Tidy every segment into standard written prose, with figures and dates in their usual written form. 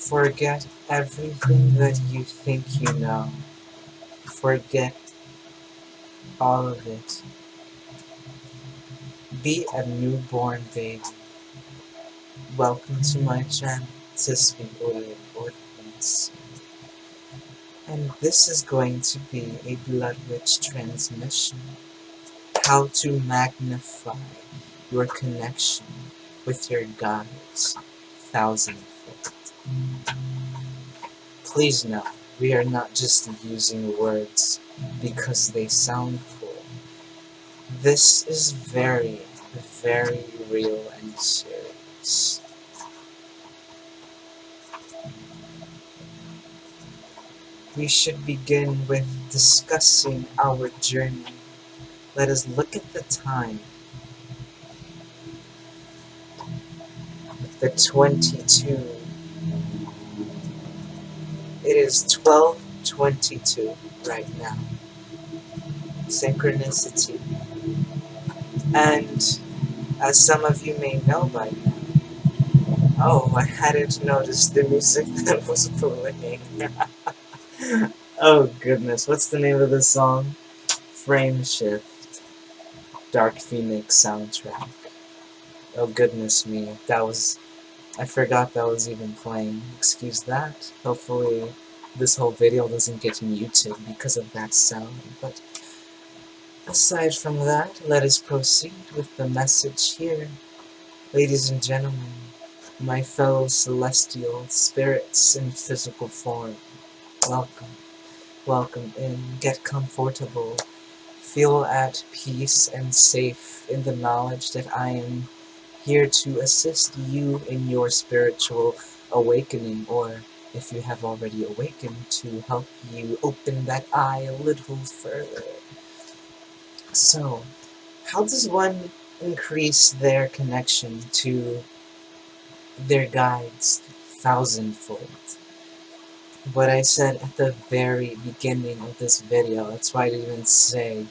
Forget everything that you think you know. Forget all of it. Be a newborn baby. Welcome to my channel, to speak Olin Odinson. And this is going to be a Blood Witch transmission. How to magnify your connection with your guides thousandfold. Please know, we are not just using words because they sound cool. This is very, very real and serious. We should begin with discussing our journey. Let us look at the time. The 22. It is 12:22 right now. Synchronicity. And as some of you may know by now, oh, I hadn't noticed the music that was playing. Oh goodness, what's the name of the song? Frame Shift. Dark Phoenix soundtrack. Oh goodness me, I forgot that was even playing. Excuse that. Hopefully this whole video doesn't get muted because of that sound, but aside from that, let us proceed with the message here. Ladies and gentlemen, my fellow celestial spirits in physical form, welcome. Welcome in, get comfortable, feel at peace and safe in the knowledge that I am here to assist you in your spiritual awakening, or if you have already awakened, to help you open that eye a little further. So, how does one increase their connection to their guides thousandfold? What I said at the very beginning of this video, that's why I didn't even say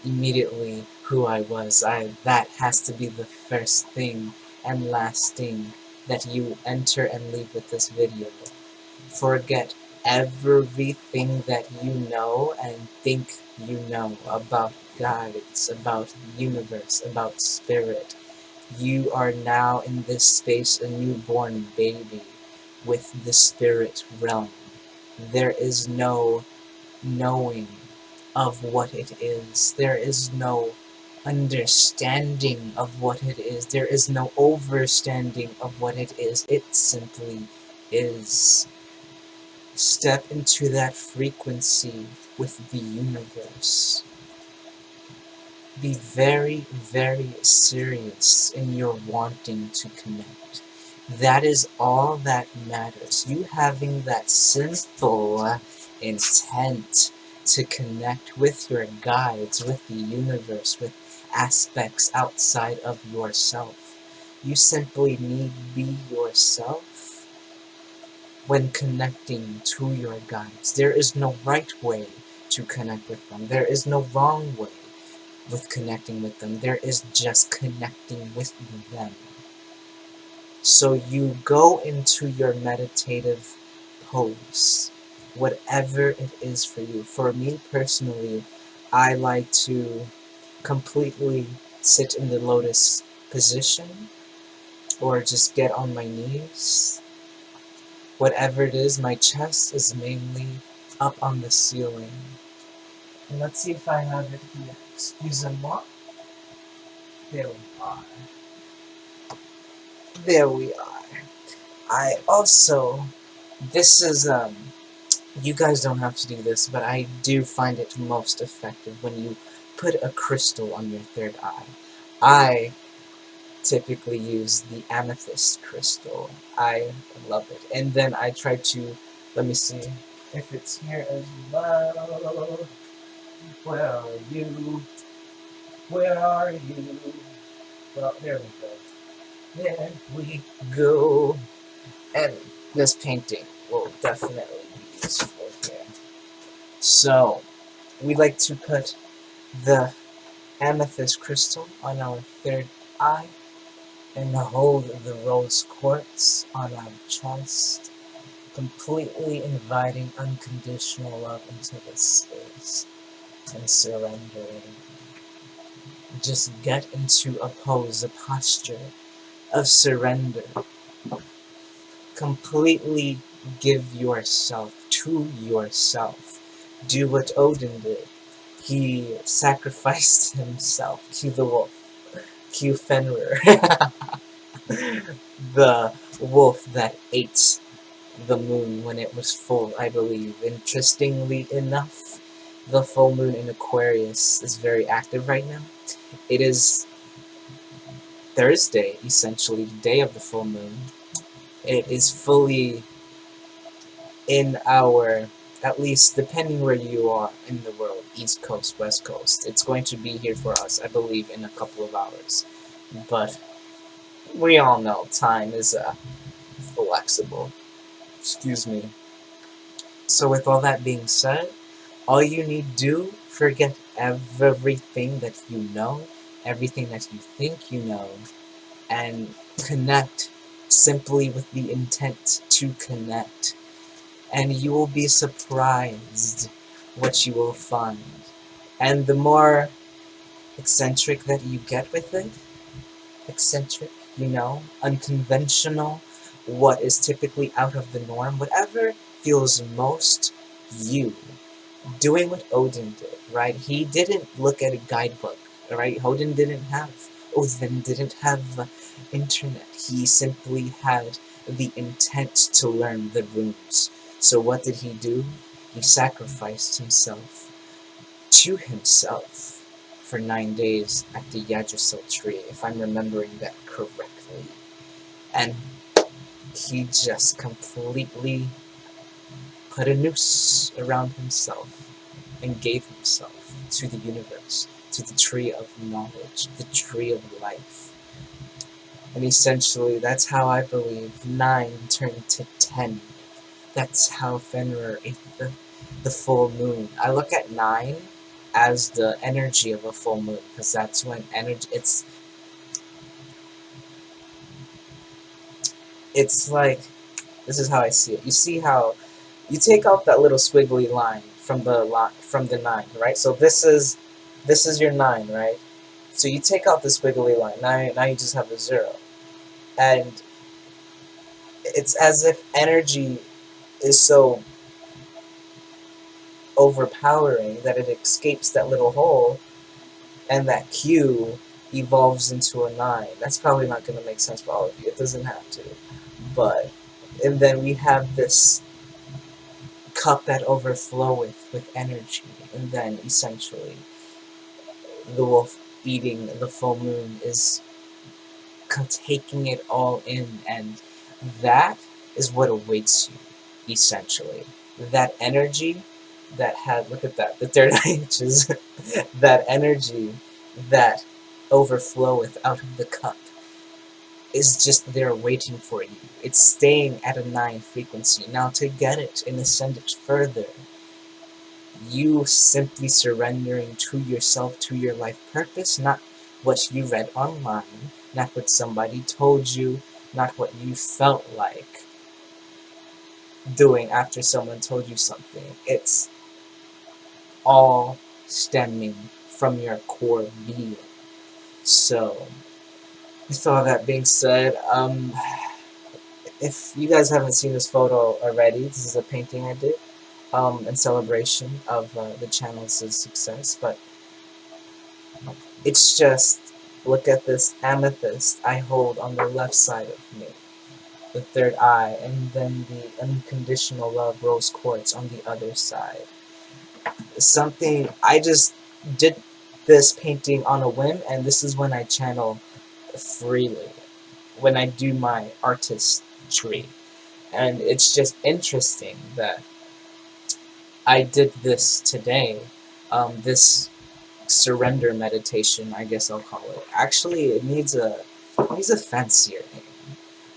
immediately who I was. That has to be the first thing and last thing that you enter and leave with this video. Forget everything that you know and think you know about guides, about the universe, about spirit. You are now in this space a newborn baby with the spirit realm. There is no knowing of what it is. There is no understanding of what it is. There is no overstanding of what it is. It simply is. Step into that frequency with the universe. Be very, very serious in your wanting to connect. That is all that matters. You having that simple intent to connect with your guides, with the universe, with aspects outside of yourself. You simply need be yourself when connecting to your guides. There is no right way to connect with them. There is no wrong way with connecting with them. There is just connecting with them. So you go into your meditative pose, whatever it is for you. For me personally, I like to completely sit in the lotus position, or just get on my knees. Whatever it is, my chest is mainly up on the ceiling. And let's see if I have it here. Excusez-moi. There we are. There we are. I also, this is, you guys don't have to do this, but I do find it most effective when you put a crystal on your third eye. I typically use the amethyst crystal. I love it. And then I try to, let me see if it's here as well. Where are you? Where are you? Well, there we go. There we go. And this painting will definitely be useful here. So, we like to put the amethyst crystal on our third eye and hold the rose quartz on our chest. completely inviting unconditional love into this space and surrendering. Just get into a pose, a posture of surrender. Completely give yourself to yourself. Do what Odin did. He sacrificed himself to the wolf. Cue Fenrir. The wolf that ate the moon when it was full, I believe. Interestingly enough, the full moon in Aquarius is very active right now. It is Thursday, essentially, the day of the full moon. It is fully in our, at least depending where you are in the world, East Coast, West Coast. It's going to be here for us, I believe, in a couple of hours. But we all know time is flexible. Excuse me. So with all that being said, all you need to do, forget everything that you know, everything that you think you know, and connect simply with the intent to connect. And you will be surprised what you will find. And the more eccentric that you get with it, eccentric, you know, unconventional, what is typically out of the norm, whatever feels most you. Doing what Odin did, right? He didn't look at a guidebook, right? Odin didn't have internet. He simply had the intent to learn the runes. So what did he do? He sacrificed himself to himself for 9 days at the Yggdrasil tree, if I'm remembering that correctly. And he just completely put a noose around himself and gave himself to the universe, to the tree of knowledge, the tree of life. And essentially, that's how I believe 9 turned to 10. That's how Fenrir ate the full moon. I look at 9 as the energy of a full moon, because that's when energy, it's like, this is how I see it. You see how you take out that little squiggly line from the 9, right? So this is your 9, right? So you take out the squiggly line. Now you just have a 0, and it's as if energy is so overpowering that it escapes that little hole, and that Q evolves into a 9. That's probably not going to make sense for all of you. It doesn't have to, but and then we have this cup that overfloweth with energy, and then essentially the wolf eating the full moon is taking it all in, and that is what awaits you, essentially. That energy that had, look at that, the third eye inches, that energy that overfloweth out of the cup is just there waiting for you. It's staying at a 9 frequency. Now to get it and ascend it further, you simply surrendering to yourself, to your life purpose, not what you read online, not what somebody told you, not what you felt like doing after someone told you something. It's all stemming from your core being. So, with all that being said, if you guys haven't seen this photo already, this is a painting I did in celebration of the channel's success, but it's just, look at this amethyst I hold on the left side of me, the third eye, and then the unconditional love rose quartz on the other side. Something, I just did this painting on a whim, and this is when I channel freely, when I do my artistry. And it's just interesting that I did this today, this surrender meditation, I guess I'll call it. Actually, it needs a fancier name.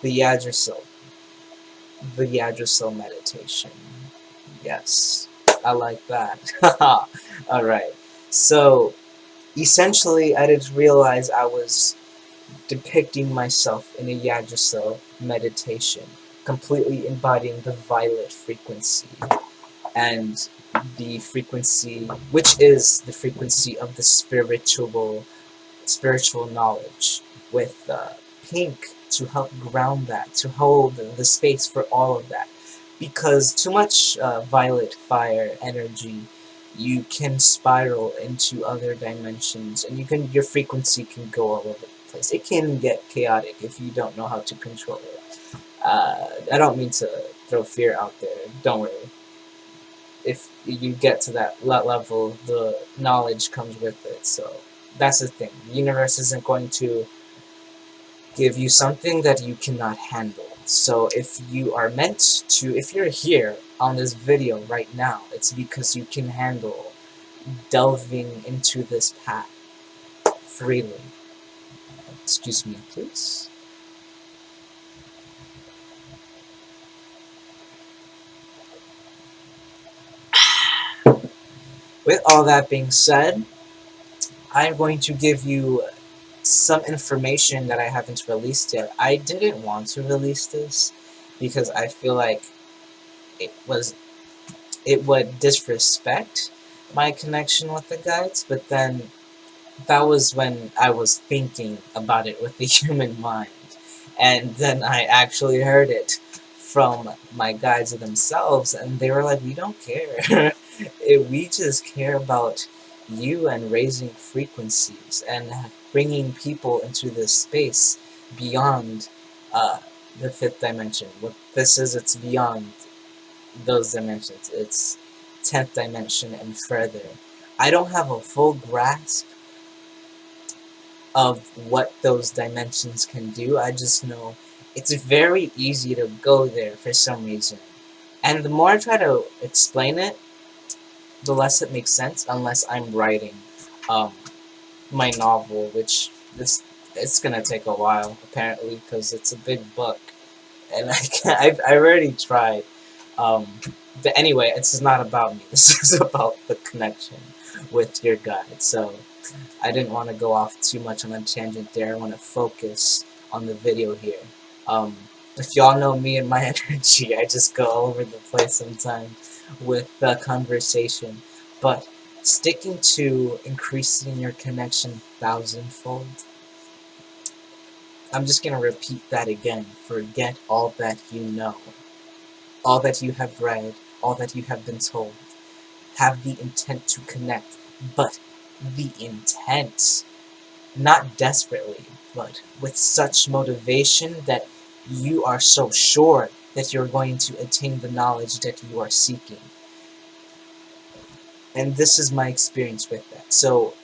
The Yggdrasil meditation. Yes, I like that. Alright, so essentially I didn't realize I was depicting myself in a Yggdrasil meditation. completely embodying the violet frequency, and the frequency, which is the frequency of the spiritual knowledge, with pink to help ground that, to hold the space for all of that. Because too much violet fire energy, you can spiral into other dimensions, and your frequency can go all over the place. It can get chaotic if you don't know how to control it. I don't mean to throw fear out there. Don't worry. If you get to that level, the knowledge comes with it. So that's the thing. The universe isn't going to give you something that you cannot handle. So if you are meant to, if you're here on this video right now, it's because you can handle delving into this path freely. Excuse me, please. With all that being said, I'm going to give you some information that I haven't released yet. I didn't want to release this because I feel like it would disrespect my connection with the guides, but then that was when I was thinking about it with the human mind, and then I actually heard it from my guides themselves, and they were like, we don't care. We just care about you and raising frequencies and bringing people into this space beyond the fifth dimension. What this is, it's beyond those dimensions. It's 10th dimension and further. I don't have a full grasp of what those dimensions can do. I just know it's very easy to go there for some reason. And the more I try to explain it, the less it makes sense, unless I'm writing my novel, which it's gonna take a while, apparently, because it's a big book. And I've already tried. But anyway, it's not about me. This is about the connection with your guide. So I didn't want to go off too much on a tangent there. I want to focus on the video here. If y'all know me and my energy, I just go all over the place sometimes with the conversation. But sticking to increasing your connection thousandfold, I'm just going to repeat that again. Forget all that you know, all that you have read, all that you have been told. Have the intent to connect, but the intent, not desperately, but with such motivation that you are so sure that you're going to attain the knowledge that you are seeking. And this is my experience with that. So,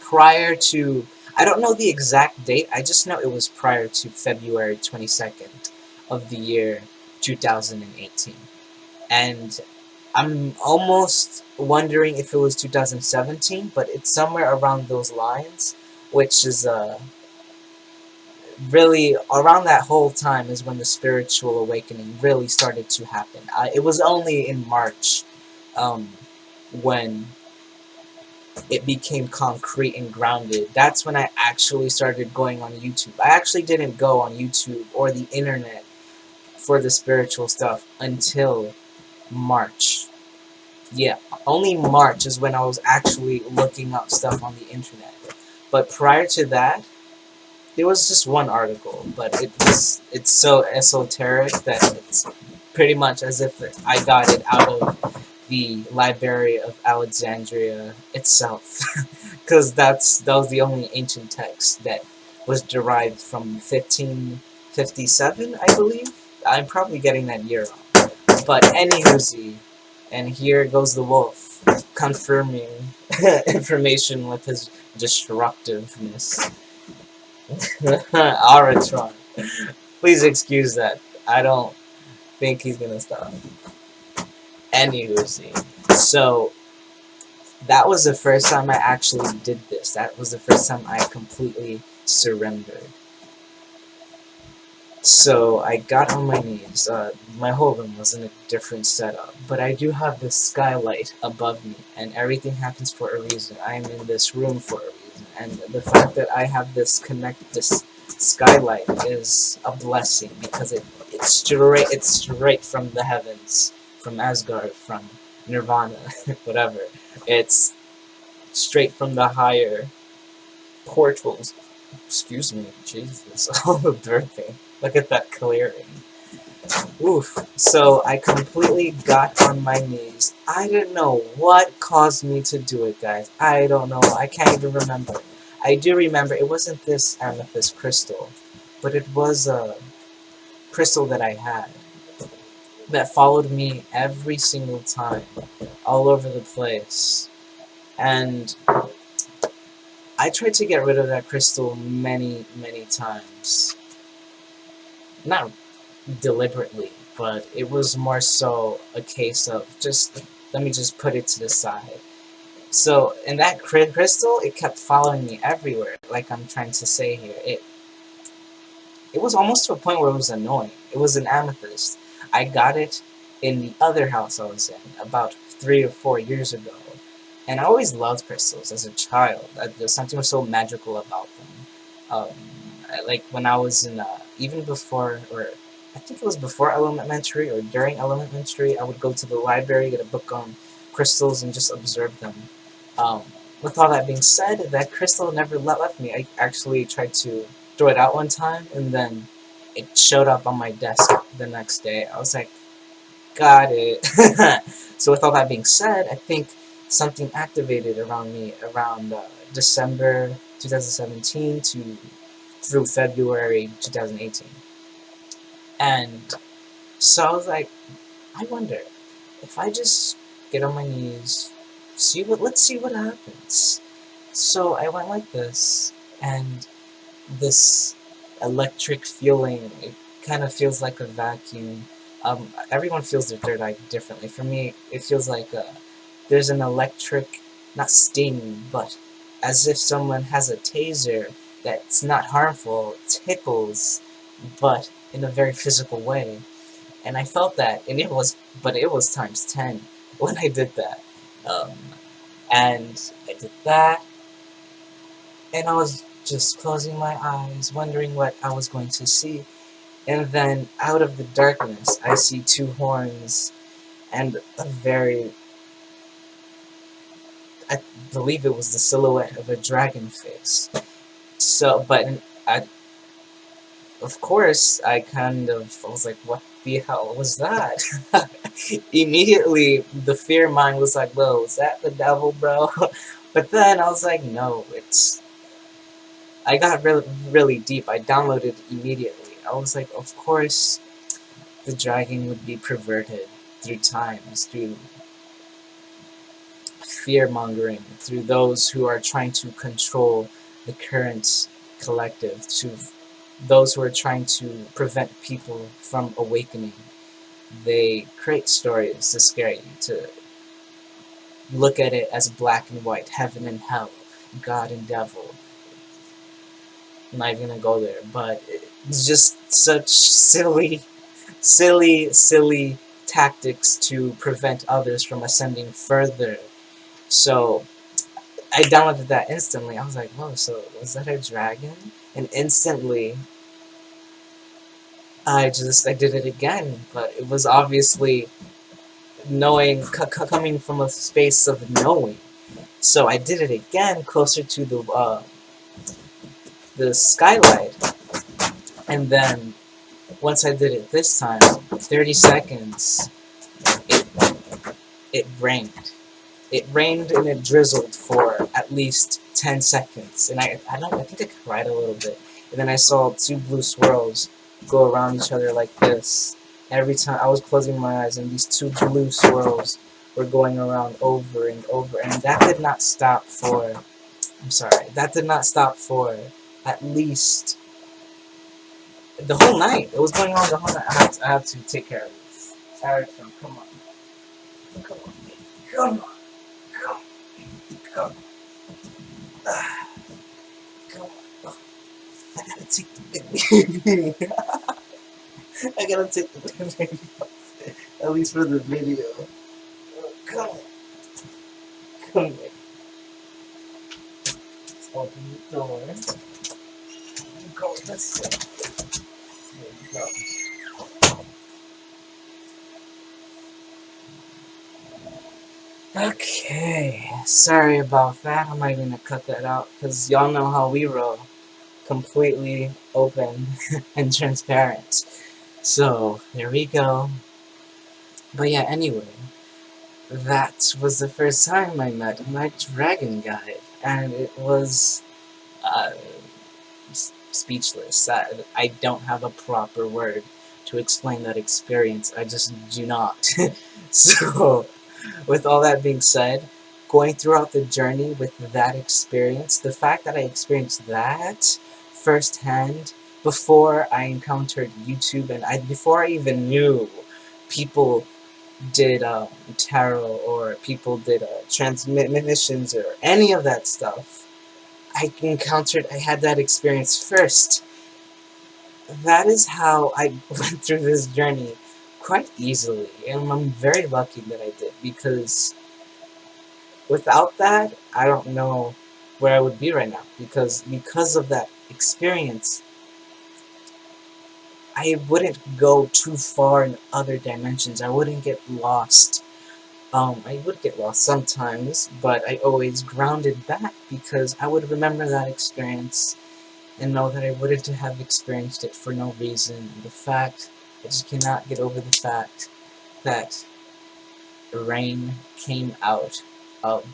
prior to, I don't know the exact date, I just know it was prior to February 22nd of the year 2018. And I'm almost wondering if it was 2017, but it's somewhere around those lines, which is really around that whole time is when the spiritual awakening really started to happen. It was only in March when it became concrete and grounded. That's when I actually started going on YouTube. I actually didn't go on YouTube or the internet for the spiritual stuff until March. Yeah, only March is when I was actually looking up stuff on the internet. But prior to that, there was just one article, but it's so esoteric that it's pretty much as if I got it out of the Library of Alexandria itself, because that was the only ancient text that was derived from 1557, I believe. I'm probably getting that year wrong. But anywho, and here goes the wolf, confirming information with his destructiveness. Aratron. Please excuse that. I don't think he's gonna stop. Anywho, so that was the first time I actually did this. That was the first time I completely surrendered. So I got on my knees. My whole room was in a different setup, but I do have this skylight above me, and everything happens for a reason. I am in this room for a reason, and the fact that I have this skylight is a blessing, because it it's straight from the heavens, from Asgard, from Nirvana, whatever. It's straight from the higher portals. Excuse me, Jesus, all the burping. Look at that clearing. Oof. So I completely got on my knees. I don't know what caused me to do it, guys. I don't know. I can't even remember. I do remember it wasn't this amethyst crystal, but it was a crystal that I had that followed me every single time, all over the place. And I tried to get rid of that crystal many, many times. Not deliberately, but it was more so a case of just, let me just put it to the side. So, in that crystal, it kept following me everywhere, like I'm trying to say here. It was almost to a point where it was annoying. It was an amethyst. I got it in the other house I was in about 3 or 4 years ago. And I always loved crystals as a child. There's something so magical about them. Like when I was in, even before, or I think it was before elementary or during elementary, I would go to the library, get a book on crystals, and just observe them. With all that being said, that crystal never left me. I actually tried to throw it out one time, and then it showed up on my desk the next day. I was like, got it. So with all that being said, I think something activated around me around December 2017 to through February 2018. And so I was like, I wonder if I just get on my knees, let's see what happens. So I went like this, and this electric feeling, it kind of feels like a vacuum. Everyone feels their third eye differently. For me, it feels like there's an electric, not sting, but as if someone has a taser that's not harmful, tickles, but in a very physical way. And I felt that, and it was times 10 when I did that. Um, and I did that, and I was just closing my eyes, wondering what I was going to see. And then, out of the darkness, I see 2 horns and a very, I believe it was the silhouette of a dragon face. So, but of course, I was like, what the hell was that? Immediately, the fear mind was like, whoa, is that the devil, bro? But then I was like, no, I got really, really deep. I downloaded immediately. I was like, of course, the dragon would be perverted through times, through fear-mongering, through those who are trying to control the current collective, to those who are trying to prevent people from awakening. They create stories to scare you, to look at it as black and white, heaven and hell, God and devil. I'm not even gonna go there, but it's just such silly tactics to prevent others from ascending further. So I downloaded that instantly. I was like, whoa, so was that a dragon? And instantly I did it again, but it was obviously coming from a space of knowing. So I did it again, closer to the skylight, and then once I did it this time, 30 seconds, it it rained. It rained and it drizzled for at least 10 seconds, and I think I cried a little bit. And then I saw 2 blue swirls go around each other like this. Every time I was closing my eyes, and these 2 blue swirls were going around over and over, and that did not stop for, that did not stop for at least the whole night. It was going on the whole night. I have to take care of this. Alright, come on. Come on. Come on. Come on. Come on. Come on. Oh, I gotta take the baby. I gotta take the baby. At least for the video. Oh, come on. Come on. Let's open the door. Go, let's go. There you go. Okay, sorry about that. I'm not gonna cut that out because y'all know how we roll. Completely open and transparent. So, there we go. But yeah, anyway, that was the first time I met my dragon guide, and it was uh, speechless. I don't have a proper word to explain that experience. I just do not. So, with all that being said, going throughout the journey with that experience, the fact that I experienced that firsthand before I encountered YouTube and before I even knew people did tarot or people did transmissions or any of that stuff, I had that experience first. That is how I went through this journey quite easily, and I'm very lucky that I did, because without that, I don't know where I would be right now, because of that experience, I wouldn't go too far in other dimensions. I wouldn't get lost. I would get lost sometimes, but I always grounded back because I would remember that experience and know that I wouldn't have experienced it for no reason. The fact, I just cannot get over the fact that rain came out of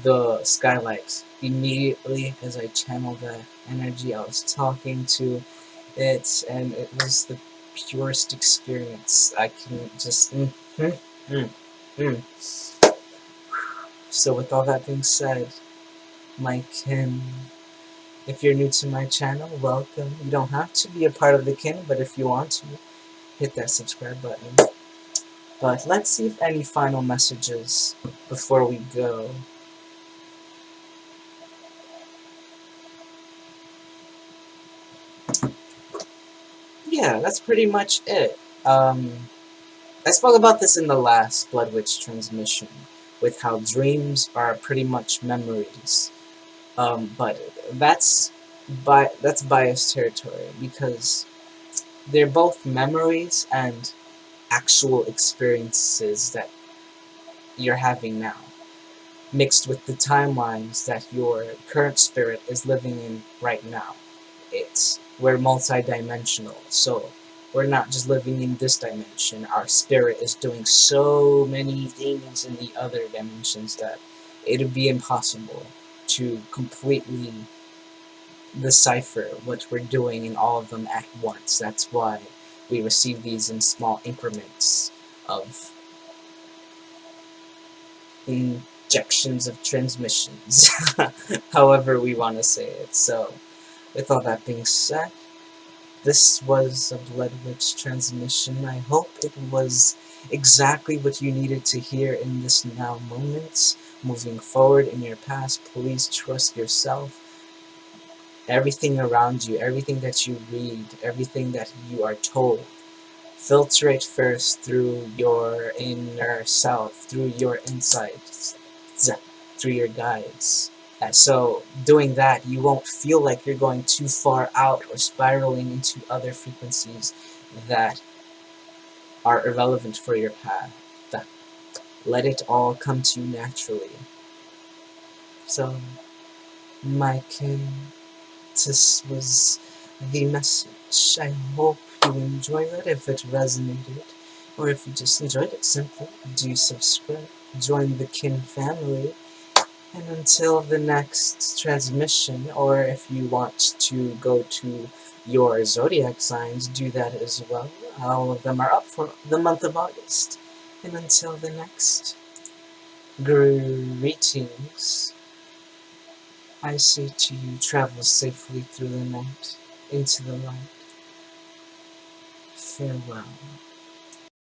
the skylight. Immediately as I channeled that energy, I was talking to it, and it was the purest experience. I can just... So with all that being said, my kin, if you're new to my channel, welcome. You don't have to be a part of the kin, but if you want to, hit that subscribe button. But let's see if any final messages before we go. Yeah, that's pretty much it. I spoke about this in the last Blood Witch transmission, with how dreams are pretty much memories. But that's biased territory, because they're both memories and actual experiences that you're having now, mixed with the timelines that your current spirit is living in right now. We're multi-dimensional, so we're not just living in this dimension. Our spirit is doing so many things in the other dimensions that it would be impossible to completely decipher what we're doing in all of them at once. That's why we receive these in small increments of injections of transmissions, however we want to say it. So, with all that being said, this was a Blood Witch transmission. I hope it was exactly what you needed to hear in this now moment. Moving forward in your past, please trust yourself. Everything around you, everything that you read, everything that you are told, filter it first through your inner self, through your insights, through your guides. So doing that, you won't feel like you're going too far out or spiraling into other frequencies that are irrelevant for your path. Let it all come to you naturally. So, my kin, this was the message. I hope you enjoyed it. If it resonated, or if you just enjoyed it, simply do subscribe, join the kin family. And until the next transmission, or if you want to go to your zodiac signs, do that as well. All of them are up for the month of August. And until the next, greetings. I say to you, travel safely through the night, into the light. Farewell.